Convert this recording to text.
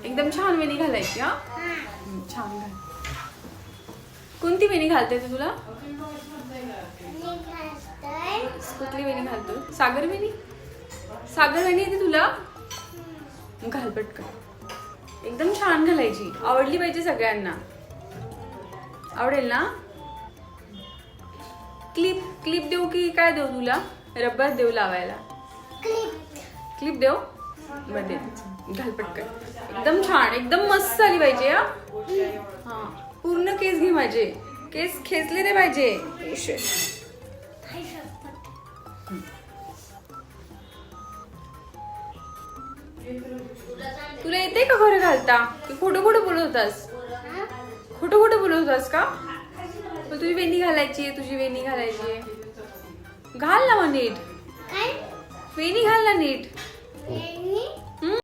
एकदम छान वेणी घालायची हा. छान घाल. कोणती वेणी घालते तू तुला? कुठली वेणी घालतो? सागर वेणी. सागर वेणी येते तुला? घाल पटकन. एकदम छान घालायची. आवडली पाहिजे सगळ्यांना. आवडेल ना? क्लिप देऊ की काय देऊ तुला? रबर देऊ लावायला? क्लिप देऊ? मध्ये घाल पटकन. एकदम छान, एकदम मस्त झाली पाहिजे हा. हा पूर्ण केस घे माझे. केस खेचले नाही पाहिजे. तुला येते का खरं घालता? की खोटं खोटं बोलत होतास? खोटं खोटं बोलत होतास का? तुझी वेणी घालायची आहे, तुझी वेणी घालायची आहे. घाल ना मग नीट. वेणी घाल ना नीट.